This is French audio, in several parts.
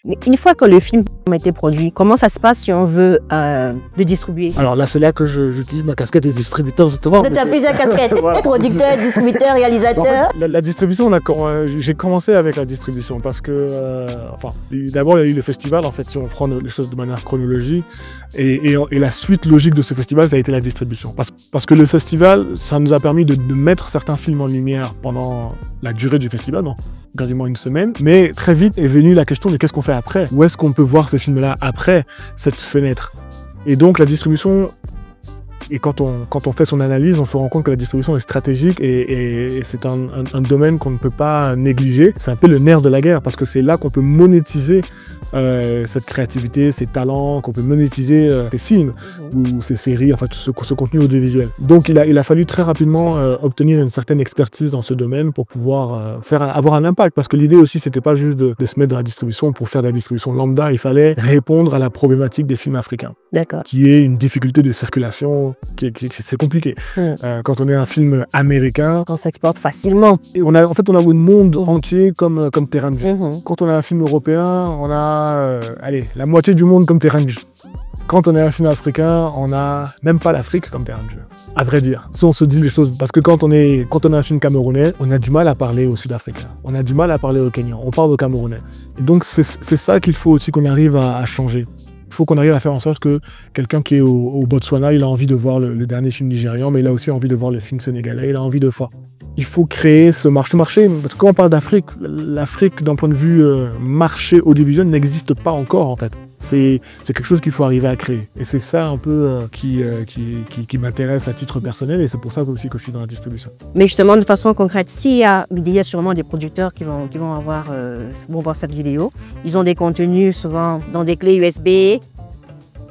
Une fois que le film a été produit, comment ça se passe si on veut le distribuer? Alors là, c'est là que j'utilise ma casquette de distributeur, justement. Tu as plusieurs casquettes, voilà. Producteur, distributeur, réalisateur. En fait, la distribution, j'ai commencé avec la distribution parce que, d'abord il y a eu le festival, en fait, si on prend les choses de manière chronologique, et la suite logique de ce festival, ça a été la distribution. Parce que le festival, ça nous a permis de mettre certains films en lumière pendant la durée du festival, donc quasiment une semaine, mais très vite est venue la question de qu'est-ce qu'on fait après? Où est-ce qu'on peut voir ces films-là après cette fenêtre? Et donc la distribution, et quand on fait son analyse, on se rend compte que la distribution est stratégique et c'est un domaine qu'on ne peut pas négliger. C'est un peu le nerf de la guerre parce que c'est là qu'on peut monétiser cette créativité, ces talents, qu'on peut monétiser ces films ou ces séries, enfin tout ce contenu audiovisuel. Donc il a fallu très rapidement obtenir une certaine expertise dans ce domaine pour pouvoir avoir un impact. Parce que l'idée aussi, c'était pas juste de se mettre dans la distribution pour faire de la distribution lambda, il fallait répondre à la problématique des films africains. D'accord. Qui est une difficulté de circulation, c'est compliqué. Quand on est un film américain... On s'exporte facilement. Et on a un monde entier comme terrain de jeu. Quand on a un film européen, on a la moitié du monde comme terrain de jeu. Quand on est un film africain, on n'a même pas l'Afrique comme terrain de jeu. À vrai dire, si on se dit les choses, parce que quand on a un film camerounais, on a du mal à parler aux Sud-Africains. On a du mal à parler aux Kenyans. On parle aux Camerounais. Et donc c'est ça qu'il faut aussi qu'on arrive à changer. Il faut qu'on arrive à faire en sorte que quelqu'un qui est au Botswana, il a envie de voir le dernier film nigérian, mais il a aussi envie de voir le film sénégalais, il a envie de voir. Il faut créer ce marché, parce que quand on parle d'Afrique, l'Afrique d'un point de vue marché audiovisuel n'existe pas encore en fait. C'est quelque chose qu'il faut arriver à créer. Et c'est ça un peu qui m'intéresse à titre personnel et c'est pour ça aussi que je suis dans la distribution. Mais justement, de façon concrète, il y a sûrement des producteurs qui vont voir cette vidéo. Ils ont des contenus souvent dans des clés USB.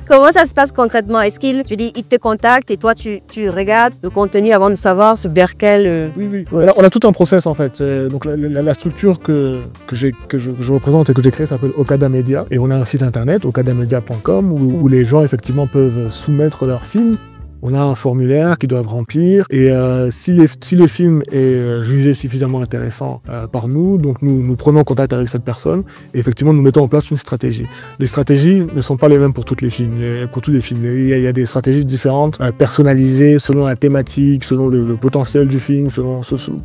Comment ça se passe concrètement? Est-ce qu'ils te contactent et toi tu regardes le contenu avant de savoir vers quel... Oui. On a tout un process en fait. Donc la structure que je représente et que j'ai créée s'appelle Okada Media. Et on a un site internet, okadamedia.com, où les gens effectivement peuvent soumettre leurs films. On a un formulaire qu'ils doivent remplir et si le film est jugé suffisamment intéressant par nous, donc nous prenons contact avec cette personne et effectivement nous mettons en place une stratégie. Les stratégies ne sont pas les mêmes pour tous les films. Il y a des stratégies différentes, personnalisées selon la thématique, selon le potentiel du film,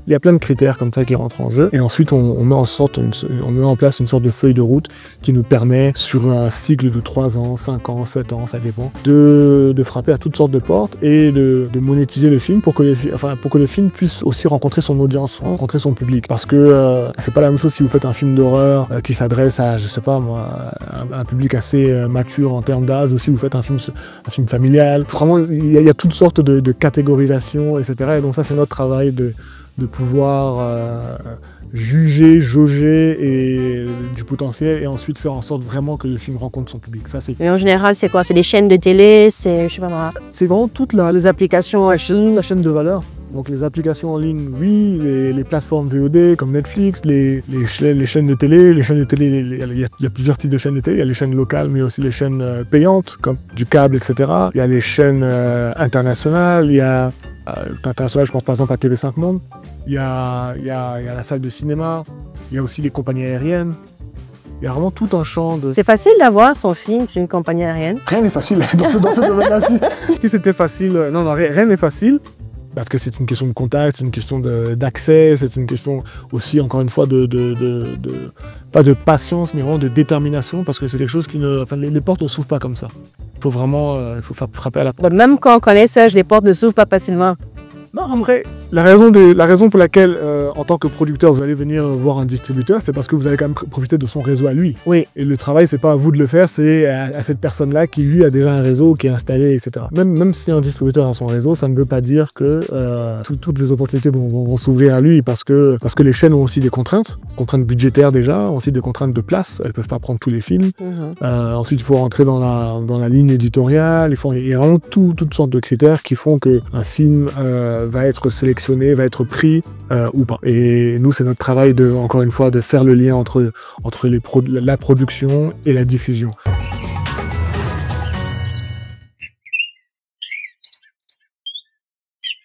il y a plein de critères comme ça qui rentrent en jeu. Et ensuite on met en place une sorte de feuille de route qui nous permet sur un cycle de 3 ans, 5 ans, 7 ans, ça dépend, de frapper à toutes sortes de portes et de monétiser le film pour que le film puisse aussi rencontrer son audience, rencontrer son public. Parce que c'est pas la même chose si vous faites un film d'horreur qui s'adresse à, je sais pas moi, un public assez mature en termes d'âge, ou si vous faites un film familial. Vraiment, il y a toutes sortes de catégorisations, etc. Et donc ça, c'est notre travail de pouvoir juger, jauger et du potentiel et ensuite faire en sorte vraiment que le film rencontre son public. Ça, mais en général, c'est quoi? C'est des chaînes de télé? C'est, je sais pas moi. C'est vraiment toutes les applications, la chaîne de valeur. Donc les applications en ligne, oui, les plateformes VOD comme Netflix, les chaînes de télé. Les chaînes de télé, il y a plusieurs types de chaînes de télé. Il y a les chaînes locales, mais aussi les chaînes payantes, comme du câble, etc. Il y a les chaînes internationales, il y a international, je pense par exemple à TV5 Monde. Il y a la salle de cinéma, il y a aussi les compagnies aériennes. Il y a vraiment tout un champ de... C'est facile d'avoir son film sur une compagnie aérienne? Rien n'est facile dans ce domaine-là. Si c'était facile, non, rien n'est facile. Parce que c'est une question de contact, c'est une question d'accès, c'est une question aussi, encore une fois, pas de patience, mais vraiment de détermination, parce que c'est quelque chose qui ne... Enfin, les portes ne s'ouvrent pas comme ça. Il faut vraiment frapper à la porte. Même quand on connaît ça, les portes ne s'ouvrent pas facilement. Non, en vrai, la raison pour laquelle, en tant que producteur, vous allez venir voir un distributeur, c'est parce que vous allez quand même profiter de son réseau à lui. Oui. Et le travail, c'est pas à vous de le faire, c'est à cette personne-là qui, lui, a déjà un réseau qui est installé, etc. Même si un distributeur a son réseau, ça ne veut pas dire que toutes les opportunités vont s'ouvrir à lui, parce que les chaînes ont aussi des contraintes budgétaires déjà, aussi des contraintes de place, elles peuvent pas prendre tous les films. Ensuite, il faut rentrer dans la ligne éditoriale, il y a vraiment toutes sortes de critères qui font qu'un film va être sélectionné, va être pris ou pas. Et nous, c'est notre travail encore une fois, de faire le lien entre la production et la diffusion.